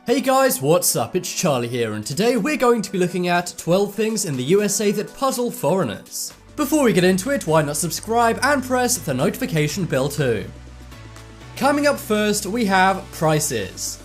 Hey guys, what's up? It's Charlie here, and today we're going to be looking at 12 things in the USA that puzzle foreigners. Before we get into it, why not subscribe and press the notification bell too. Coming up first, we have prices.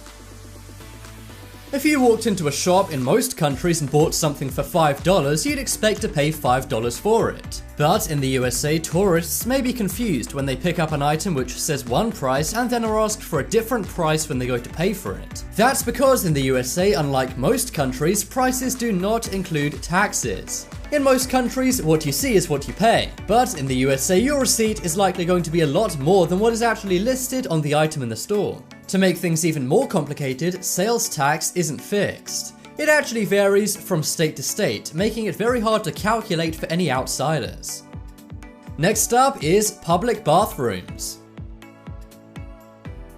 If you walked into a shop in most countries and bought something for $5, you'd expect to pay $5 for it. But in the USA, tourists may be confused when they pick up an item which says one price and then are asked for a different price when they go to pay for it. That's because in the USA, unlike most countries, prices do not include taxes. In most countries, what you see is what you pay, but in the USA, your receipt is likely going to be a lot more than what is actually listed on the item in the store. To make things even more complicated, sales tax isn't fixed. It actually varies from state to state, making it very hard to calculate for any outsiders. Next up is public bathrooms.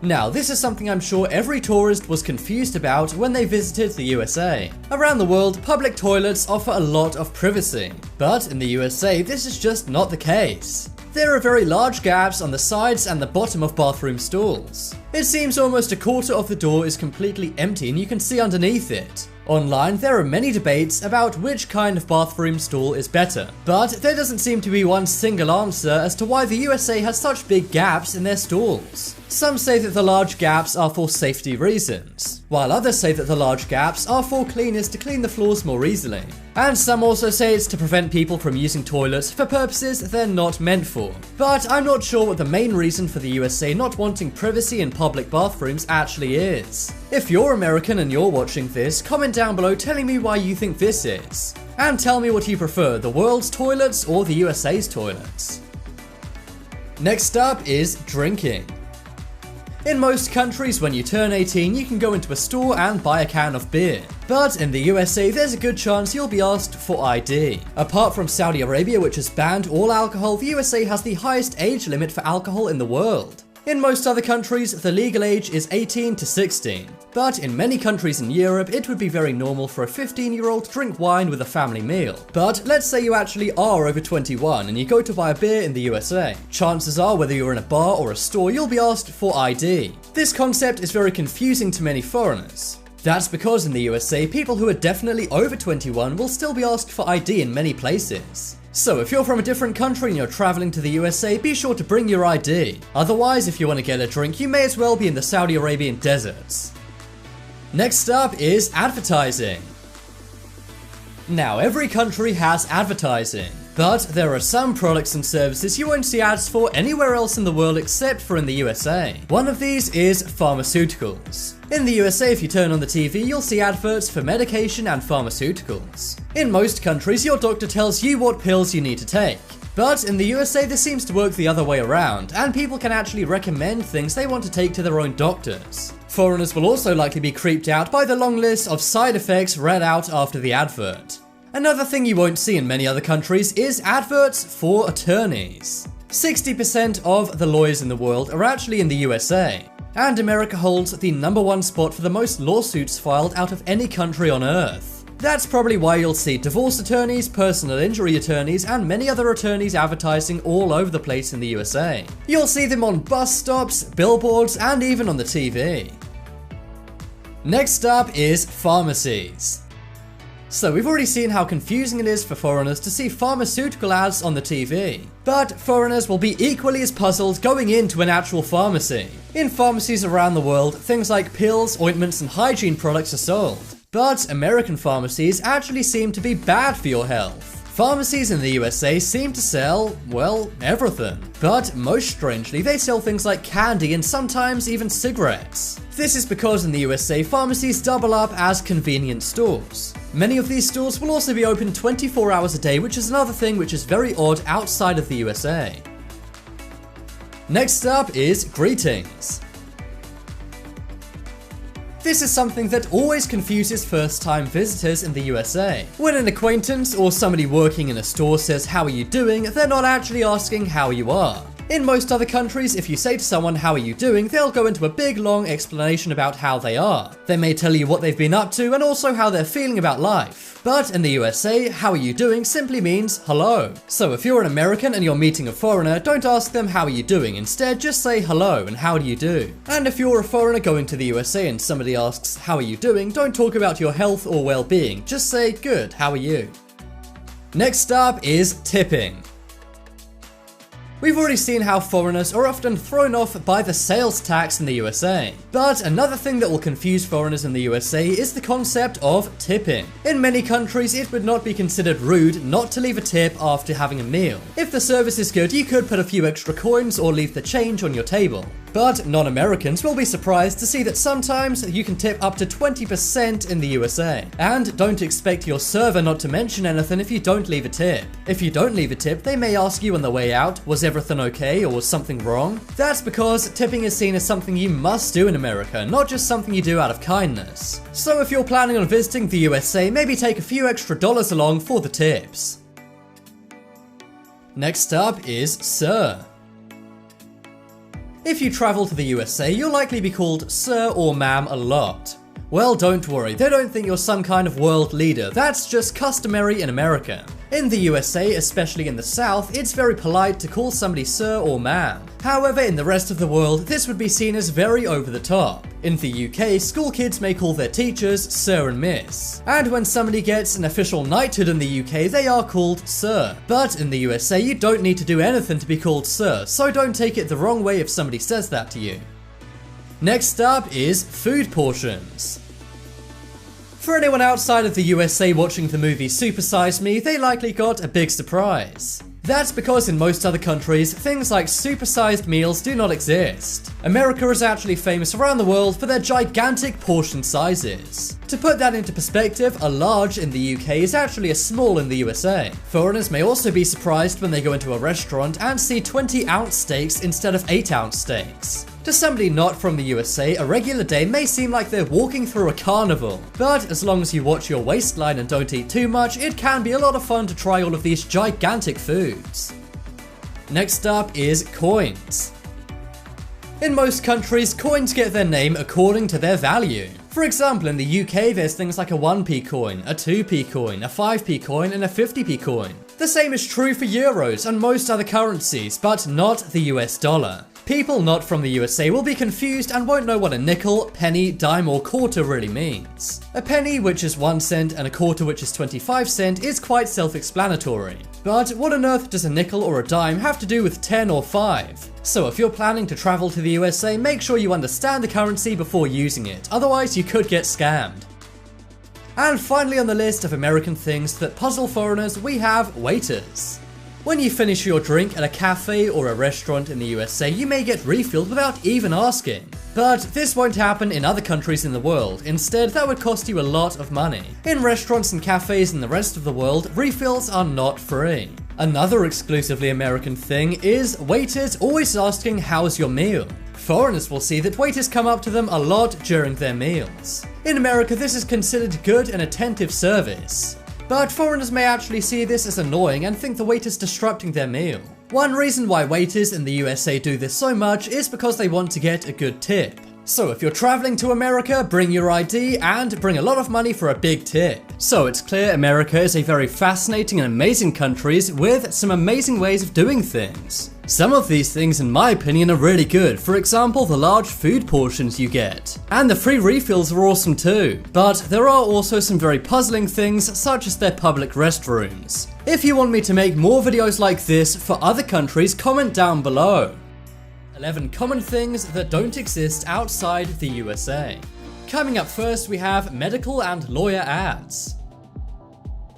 Now, this is something I'm sure every tourist was confused about when they visited the USA. Around the world, public toilets offer a lot of privacy, but in the USA, this is just not the case. There are very large gaps on the sides and the bottom of bathroom stalls. It seems almost a quarter of the door is completely empty and you can see underneath it. Online, there are many debates about which kind of bathroom stall is better, but there doesn't seem to be one single answer as to why the USA has such big gaps in their stalls. Some say that the large gaps are for safety reasons, while others say that the large gaps are for cleaners to clean the floors more easily. And some also say it's to prevent people from using toilets for purposes they're not meant for. But I'm not sure what the main reason for the USA not wanting privacy in public bathrooms actually is. If you're American and you're watching this, comment down below telling me why you think this is. And tell me what you prefer, the world's toilets or the USA's toilets. Next up is drinking. In most countries, when you turn 18, you can go into a store and buy a can of beer. But in the USA, there's a good chance you'll be asked for ID. Apart from Saudi Arabia, which has banned all alcohol, the USA has the highest age limit for alcohol in the world. In most other countries, the legal age is 18 to 16. But in many countries in Europe, it would be very normal for a 15-year-old to drink wine with a family meal. But let's say you actually are over 21 and you go to buy a beer in the USA. Chances are, whether you're in a bar or a store, you'll be asked for ID. This concept is very confusing to many foreigners. That's because in the USA, people who are definitely over 21 will still be asked for ID in many places. So if you're from a different country and you're traveling to the USA, be sure to bring your ID. Otherwise, if you want to get a drink, you may as well be in the Saudi Arabian deserts. Next up is advertising. Now, every country has advertising, but there are some products and services you won't see ads for anywhere else in the world except for in the USA. One of these is pharmaceuticals. In the USA, if you turn on the TV, you'll see adverts for medication and pharmaceuticals. In most countries, your doctor tells you what pills you need to take. But in the USA, this seems to work the other way around, and people can actually recommend things they want to take to their own doctors. Foreigners will also likely be creeped out by the long list of side effects read out after the advert. Another thing you won't see in many other countries is adverts for attorneys. 60% of the lawyers in the world are actually in the USA, and America holds the #1 spot for the most lawsuits filed out of any country on Earth. That's probably why you'll see divorce attorneys, personal injury attorneys, and many other attorneys advertising all over the place in the USA. You'll see them on bus stops, billboards, and even on the TV. Next up is pharmacies. So we've already seen how confusing it is for foreigners to see pharmaceutical ads on the TV. But foreigners will be equally as puzzled going into an actual pharmacy. In pharmacies around the world, things like pills, ointments, and hygiene products are sold. But American pharmacies actually seem to be bad for your health. Pharmacies in the USA seem to sell, well, everything. But most strangely, they sell things like candy and sometimes even cigarettes. This is because in the USA, pharmacies double up as convenience stores. Many of these stores will also be open 24 hours a day, which is another thing which is very odd outside of the USA. Next up is greetings. This is something that always confuses first-time visitors in the USA. When an acquaintance or somebody working in a store says, "How are you doing?" they're not actually asking how you are. In most other countries, if you say to someone, "How are you doing?" they'll go into a big long explanation about how they are. They may tell you what they've been up to and also how they're feeling about life. But in the USA, "How are you doing?" simply means hello. So if you're an American and you're meeting a foreigner, don't ask them, "How are you doing?" Instead, just say hello and how do you do. And if you're a foreigner going to the USA and somebody asks, "How are you doing?" don't talk about your health or well-being. Just say, "Good, how are you?" Next up is tipping. We've already seen how foreigners are often thrown off by the sales tax in the USA. But another thing that will confuse foreigners in the USA is the concept of tipping. In many countries, it would not be considered rude not to leave a tip after having a meal. If the service is good, you could put a few extra coins or leave the change on your table. But non-Americans will be surprised to see that sometimes you can tip up to 20% in the USA. And don't expect your server not to mention anything if you don't leave a tip. If you don't leave a tip, they may ask you on the way out, "Was everything okay or was something wrong?" That's because tipping is seen as something you must do in America, not just something you do out of kindness. So if you're planning on visiting the USA, maybe take a few extra dollars along for the tips. Next up is sir. If you travel to the USA, you'll likely be called sir or ma'am a lot. Well, don't worry, they don't think you're some kind of world leader, that's just customary in America. In the USA, especially in the South, it's very polite to call somebody sir or ma'am. However, in the rest of the world, this would be seen as very over the top. In the UK, school kids may call their teachers sir and miss. And when somebody gets an official knighthood in the UK, they are called sir. But in the USA, you don't need to do anything to be called sir, so don't take it the wrong way if somebody says that to you. Next up is food portions. For anyone outside of the USA watching the movie Super Size Me, they likely got a big surprise. That's because in most other countries, things like supersized meals do not exist. America is actually famous around the world for their gigantic portion sizes. To put that into perspective, a large in the UK is actually a small in the USA. Foreigners may also be surprised when they go into a restaurant and see 20-ounce steaks instead of 8-ounce steaks. To somebody not from the USA, a regular day may seem like they're walking through a carnival. But as long as you watch your waistline and don't eat too much, it can be a lot of fun to try all of these gigantic foods. Next up is coins. In most countries, coins get their name according to their value. For example, in the UK, there's things like a 1p coin, a 2p coin, a 5p coin, and a 50p coin. The same is true for euros and most other currencies, but not the US dollar. People not from the USA will be confused and won't know what a nickel, penny, dime, or quarter really means. A penny, which is 1 cent, and a quarter, which is 25 cents, is quite self-explanatory. But what on earth does a nickel or a dime have to do with 10 or 5? So if you're planning to travel to the USA, make sure you understand the currency before using it, otherwise you could get scammed. And finally on the list of American things that puzzle foreigners, we have waiters. When you finish your drink at a cafe or a restaurant in the USA, you may get refilled without even asking. But this won't happen in other countries in the world. Instead, that would cost you a lot of money. In restaurants and cafes in the rest of the world, refills are not free. Another exclusively American thing is waiters always asking, "How's your meal?" Foreigners will see that waiters come up to them a lot during their meals. In America, this is considered good and attentive service. But foreigners may actually see this as annoying and think the waiter's disrupting their meal. One reason why waiters in the USA do this so much is because they want to get a good tip. So if you're traveling to America, bring your ID and bring a lot of money for a big tip. So it's clear America is a very fascinating and amazing country with some amazing ways of doing things. Some of these things, in my opinion, are really good. For example, the large food portions you get. And the free refills are awesome too. But there are also some very puzzling things, such as their public restrooms. If you want me to make more videos like this for other countries, comment down below. 11 common things that don't exist outside the USA. Coming up first, we have medical and lawyer ads.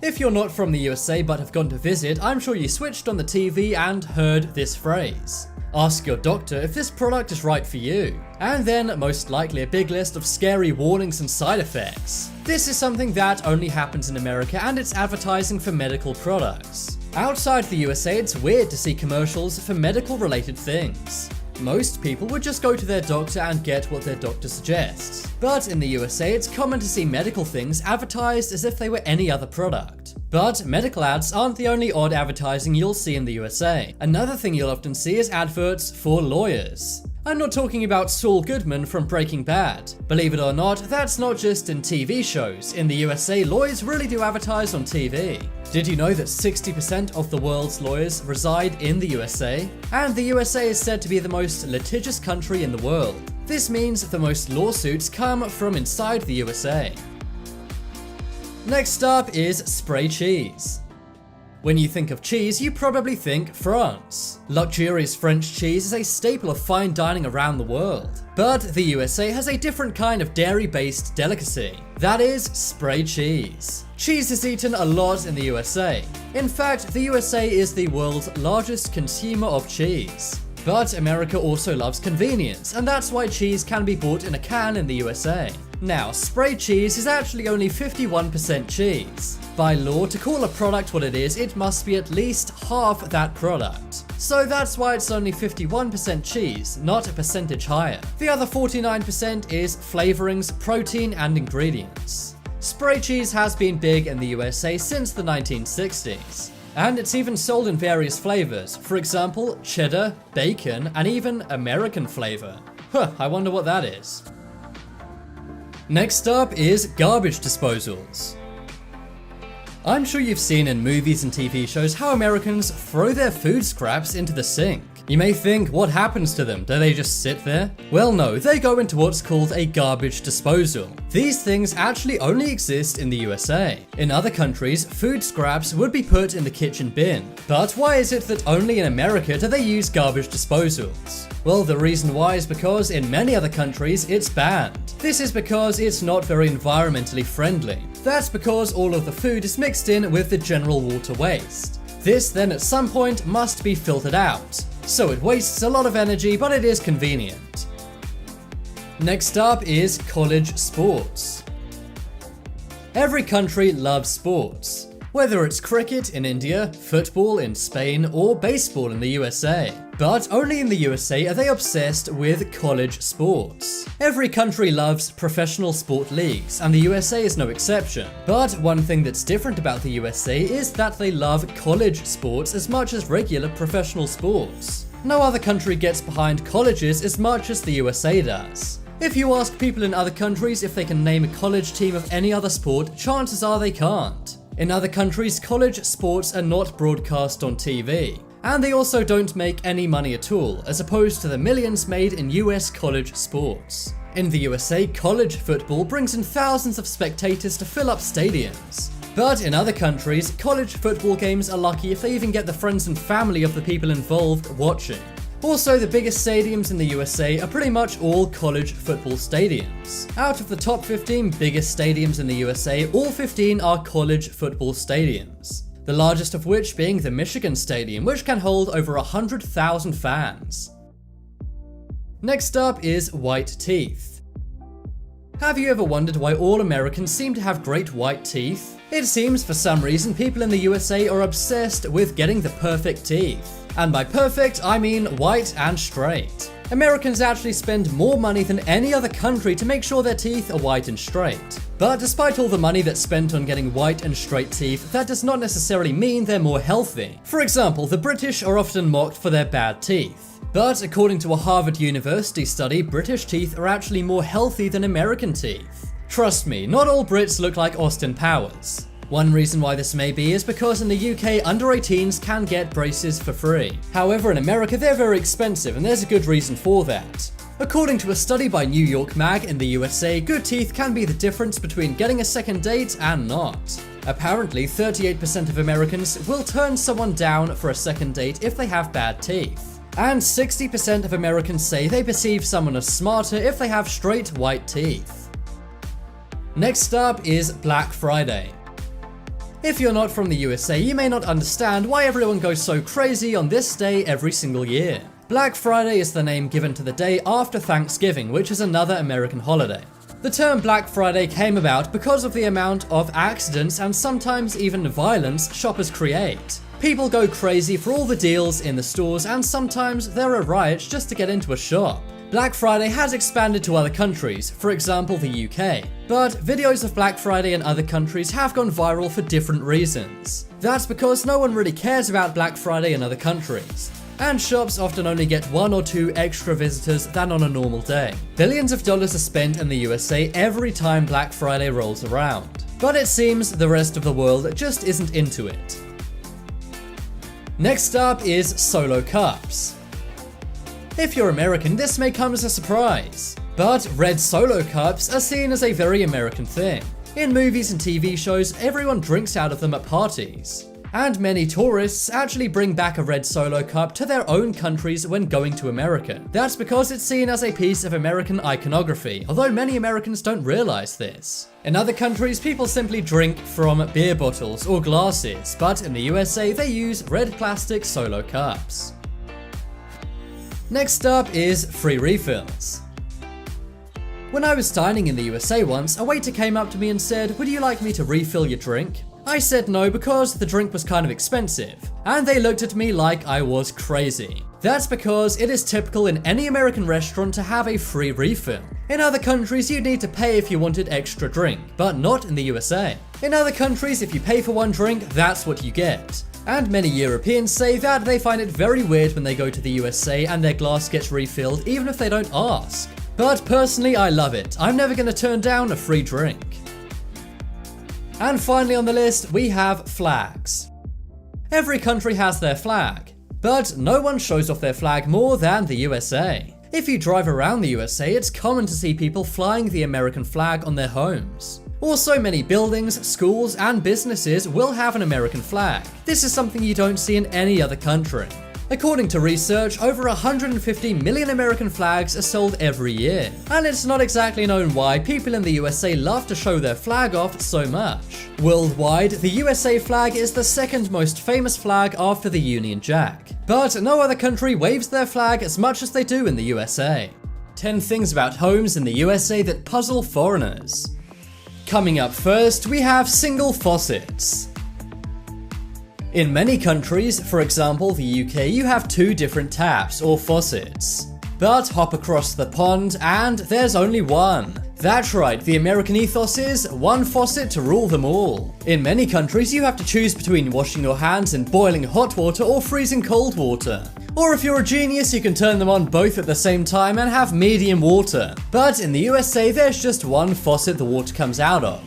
If you're not from the USA but have gone to visit, I'm sure you switched on the TV and heard this phrase. Ask your doctor if this product is right for you. And then, most likely, a big list of scary warnings and side effects. This is something that only happens in America, and it's advertising for medical products. Outside the USA, it's weird to see commercials for medical related things. most people would just go to their doctor and get what their doctor suggests. But in the USA, it's common to see medical things advertised as if they were any other product. But medical ads aren't the only odd advertising you'll see in the USA. Another thing you'll often see is adverts for lawyers. I'm not talking about Saul Goodman from Breaking Bad. Believe it or not, that's not just in TV shows. In the USA, lawyers really do advertise on TV. Did you know that 60% of the world's lawyers reside in the USA? And the USA is said to be the most litigious country in the world. This means the most lawsuits come from inside the USA. Next up is spray cheese. When you think of cheese, you probably think France. Luxurious French cheese is a staple of fine dining around the world. But the USA has a different kind of dairy-based delicacy. That is spray cheese. Cheese is eaten a lot in the USA. In fact, the USA is the world's largest consumer of cheese. But America also loves convenience, and that's why cheese can be bought in a can in the USA. Now, spray cheese is actually only 51% cheese. By law, to call a product what it is, it must be at least half that product. So that's why it's only 51% cheese, not a percentage higher. The other 49% is flavorings, protein, and ingredients. Spray cheese has been big in the USA since the 1960s. And it's even sold in various flavors, for example, cheddar, bacon, and even American flavor. I wonder what that is. Next up is garbage disposals. I'm sure you've seen in movies and TV shows how Americans throw their food scraps into the sink. You may think, what happens to them? Do they just sit there? Well, no, they go into what's called a garbage disposal. These things actually only exist in the USA. In other countries, food scraps would be put in the kitchen bin. But why is it that only in America do they use garbage disposals? Well, the reason why is because in many other countries it's banned. This is because it's not very environmentally friendly. That's because all of the food is mixed in with the general water waste. This then at some point must be filtered out. So it wastes a lot of energy, but it is convenient. Next up is college sports. Every country loves sports, whether it's cricket in India, football in Spain, or baseball in the USA. But only in the USA are they obsessed with college sports. Every country loves professional sport leagues, and the USA is no exception. But one thing that's different about the USA is that they love college sports as much as regular professional sports. No other country gets behind colleges as much as the USA does. If you ask people in other countries if they can name a college team of any other sport, chances are they can't. In other countries, college sports are not broadcast on TV. And they also don't make any money at all, as opposed to the millions made in US college sports. In the USA, college football brings in thousands of spectators to fill up stadiums. But in other countries, college football games are lucky if they even get the friends and family of the people involved watching. Also, the biggest stadiums in the USA are pretty much all college football stadiums. Out of the top 15 biggest stadiums in the USA, all 15 are college football stadiums. The largest of which being the Michigan Stadium, which can hold over 100,000 fans. Next up is white teeth. Have you ever wondered why all Americans seem to have great white teeth? It seems for some reason people in the USA are obsessed with getting the perfect teeth. And by perfect, I mean white and straight. Americans actually spend more money than any other country to make sure their teeth are white and straight. But despite all the money that's spent on getting white and straight teeth, that does not necessarily mean they're more healthy. For example, the British are often mocked for their bad teeth. But according to a Harvard University study, British teeth are actually more healthy than American teeth. Trust me, not all Brits look like Austin Powers. One reason why this may be is because in the UK, under 18s can get braces for free. However, in America, they're very expensive, and there's a good reason for that. According to a study by New York Mag, in the USA, good teeth can be the difference between getting a second date and not. Apparently, 38% of Americans will turn someone down for a second date if they have bad teeth. And 60% of Americans say they perceive someone as smarter if they have straight white teeth. Next up is Black Friday. If you're not from the USA, you may not understand why everyone goes so crazy on this day every single year. Black Friday is the name given to the day after Thanksgiving, which is another American holiday. The term Black Friday came about because of the amount of accidents and sometimes even violence shoppers create. People go crazy for all the deals in the stores, and sometimes there are riots just to get into a shop. Black Friday has expanded to other countries, for example the UK, but videos of Black Friday in other countries have gone viral for different reasons. That's because no one really cares about Black Friday in other countries, and shops often only get 1 or 2 extra visitors than on a normal day. Billions of dollars are spent in the USA every time Black Friday rolls around, but it seems the rest of the world just isn't into it. Next up is solo cups. If you're American, this may come as a surprise, but red solo cups are seen as a very American thing. In movies and TV shows, everyone drinks out of them at parties, and many tourists actually bring back a red solo cup to their own countries when going to America. That's because it's seen as a piece of American iconography, although many Americans don't realize this. In other countries, people simply drink from beer bottles or glasses, but in the USA, they use red plastic solo cups. Next up is free refills. When I was dining in the USA once, a waiter came up to me and said, "Would you like me to refill your drink?" I said no because the drink was kind of expensive, and they looked at me like I was crazy. That's because it is typical in any American restaurant to have a free refill. In other countries, you'd need to pay if you wanted extra drink, but not in the USA. In other countries, if you pay for one drink, that's what you get. And many Europeans say that they find it very weird when they go to the USA and their glass gets refilled even if they don't ask. But personally, I love it. I'm never going to turn down a free drink. And finally on the list, we have flags. Every country has their flag, but no one shows off their flag more than the USA. If you drive around the USA, it's common to see people flying the American flag on their homes. Also, many buildings, schools, and businesses will have an American flag. This is something you don't see in any other country. According to research, over 150 million American flags are sold every year, and it's not exactly known why people in the USA love to show their flag off so much. Worldwide, the USA flag is the second most famous flag after the Union Jack, but no other country waves their flag as much as they do in the USA. 10 things about homes in the USA that puzzle foreigners. Coming up first, we have single faucets. In many countries, for example the UK, you have 2 different taps or faucets. But hop across the pond and there's only one. That's right, the American ethos is one faucet to rule them all. In many countries, you have to choose between washing your hands in boiling hot water or freezing cold water. Or if you're a genius, you can turn them on both at the same time and have medium water. But in the USA, there's just one faucet the water comes out of.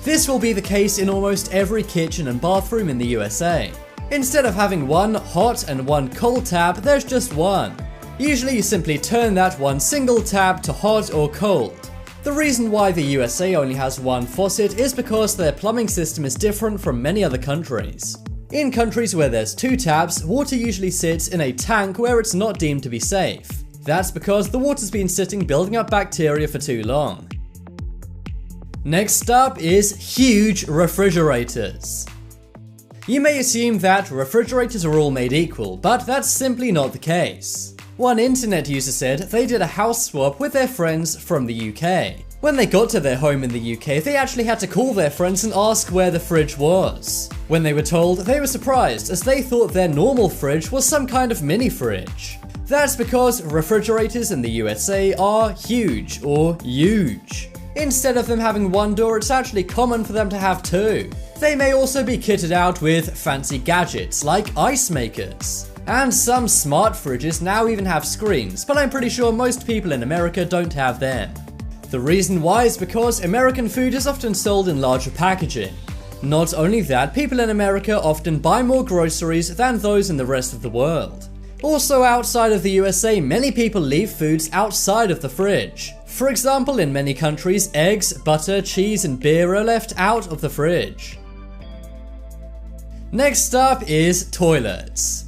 This will be the case in almost every kitchen and bathroom in the USA. Instead of having one hot and one cold tap, there's just one. Usually you simply turn that one single tap to hot or cold. The reason why the USA only has one faucet is because their plumbing system is different from many other countries. In countries where there's 2 taps, water usually sits in a tank where it's not deemed to be safe. That's because the water's been sitting building up bacteria for too long. Next up is huge refrigerators. You may assume that refrigerators are all made equal, but that's simply not the case. One internet user said they did a house swap with their friends from the UK. When they got to their home in the UK, they actually had to call their friends and ask where the fridge was. When they were told, they were surprised as they thought their normal fridge was some kind of mini fridge. That's because refrigerators in the USA are huge or huge. Instead of them having one door, it's actually common for them to have 2. They may also be kitted out with fancy gadgets like ice makers. And some smart fridges now even have screens, but I'm pretty sure most people in America don't have them. The reason why is because American food is often sold in larger packaging. Not only that, people in America often buy more groceries than those in the rest of the world. Also, outside of the USA, many people leave foods outside of the fridge. For example, in many countries, eggs, butter, cheese, and beer are left out of the fridge. Next up is toilets.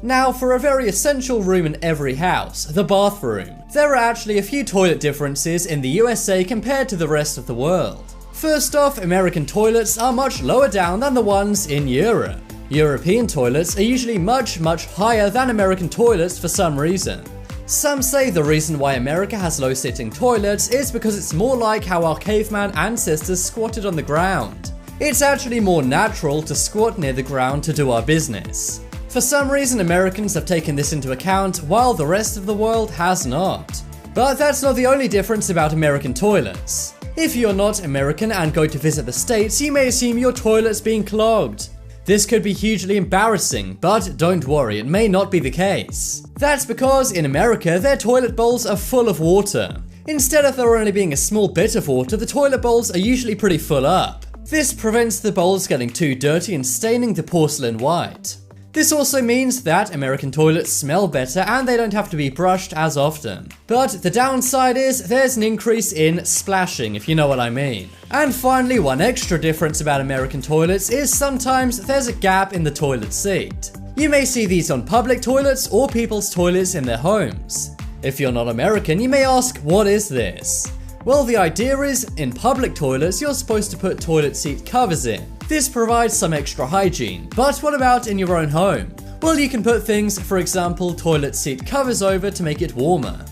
Now, for a very essential room in every house, the bathroom, there are actually a few toilet differences in the USA compared to the rest of the world. First off, American toilets are much lower down than the ones in Europe. European toilets are usually much higher than American toilets for some reason. Some say the reason why America has low-sitting toilets is because it's more like how our caveman ancestors squatted on the ground. It's actually more natural to squat near the ground to do our business. For some reason, Americans have taken this into account while the rest of the world has not. But that's not the only difference about American toilets. If you're not American and go to visit the States, you may assume your toilet's being clogged. This could be hugely embarrassing, but don't worry, it may not be the case. That's because in America, their toilet bowls are full of water. Instead of there only being a small bit of water, the toilet bowls are usually pretty full up. This prevents the bowls getting too dirty and staining the porcelain white. This also means that American toilets smell better and they don't have to be brushed as often. But the downside is there's an increase in splashing, if you know what I mean. And finally, one extra difference about American toilets is sometimes there's a gap in the toilet seat. You may see these on public toilets or people's toilets in their homes. If you're not American, you may ask, what is this? Well, the idea is, in public toilets, you're supposed to put toilet seat covers in. This provides some extra hygiene, but what about in your own home? Well, you can put things, for example, toilet seat covers over to make it warmer.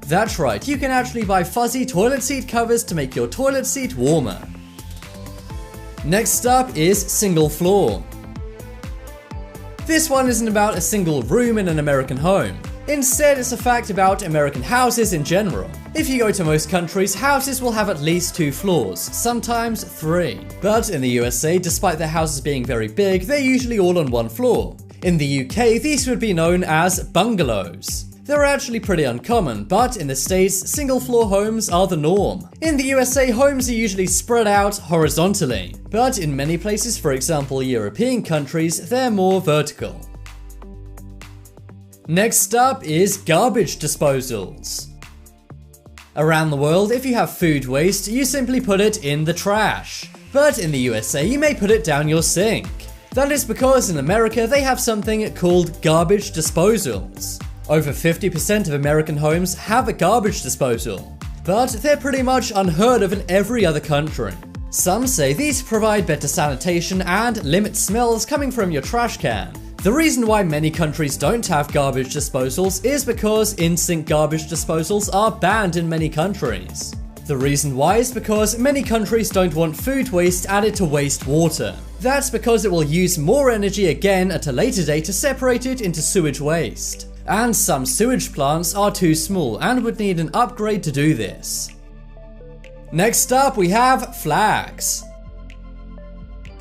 That's right, you can actually buy fuzzy toilet seat covers to make your toilet seat warmer. Next up is single floor. This one isn't about a single room in an American home. Instead, it's a fact about American houses in general. If you go to most countries, houses will have at least 2 floors, sometimes 3. But in the USA, despite their houses being very big, they're usually all on 1 floor. In the UK, these would be known as bungalows. They're actually pretty uncommon, but in the States, single floor homes are the norm. In the USA, homes are usually spread out horizontally, but in many places, for example European countries, they're more vertical. Next up is garbage disposals. Around the world, if you have food waste, you simply put it in the trash. But in the USA, you may put it down your sink. That is because in America, they have something called garbage disposals. Over 50% of American homes have a garbage disposal, but they're pretty much unheard of in every other country. Some say these provide better sanitation and limit smells coming from your trash can. The reason why many countries don't have garbage disposals is because in-sink garbage disposals are banned in many countries. The reason why is because many countries don't want food waste added to wastewater. That's because it will use more energy again at a later date to separate it into sewage waste. And some sewage plants are too small and would need an upgrade to do this. Next up, we have flags.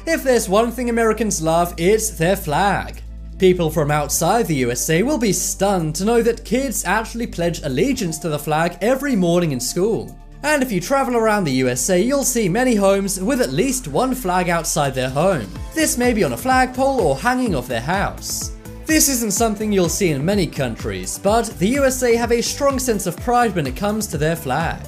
If there's one thing Americans love, it's their flag. People from outside the USA will be stunned to know that kids actually pledge allegiance to the flag every morning in school. And if you travel around the USA, you'll see many homes with at least one flag outside their home. This may be on a flagpole or hanging off their house. This isn't something you'll see in many countries, but the USA have a strong sense of pride when it comes to their flag.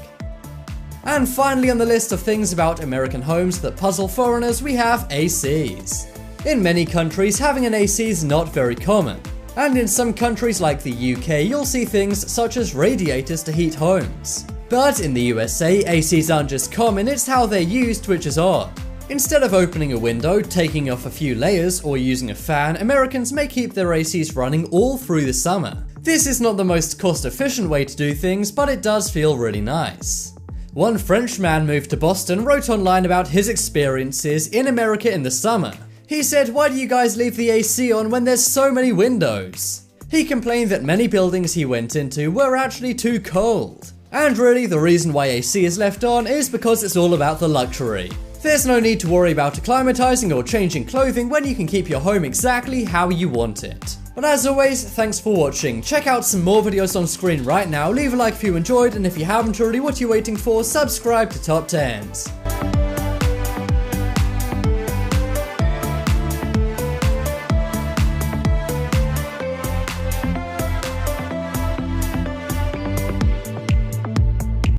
And finally on the list of things about American homes that puzzle foreigners, we have ACs. In many countries, having an AC is not very common. And in some countries like the UK, you'll see things such as radiators to heat homes. But in the USA, ACs aren't just common, it's how they're used, which is odd. Instead of opening a window, taking off a few layers, or using a fan, Americans may keep their ACs running all through the summer. This is not the most cost-efficient way to do things, but it does feel really nice. One French man moved to Boston and wrote online about his experiences in America in the summer. He said, "Why do you guys leave the AC on when there's so many windows?" He complained that many buildings he went into were actually too cold. And really, the reason why AC is left on is because it's all about the luxury. There's no need to worry about acclimatizing or changing clothing when you can keep your home exactly how you want it. But as always, thanks for watching. Check out some more videos on screen right now, leave a like if you enjoyed, and if you haven't already, what are you waiting for? Subscribe to Top 10s.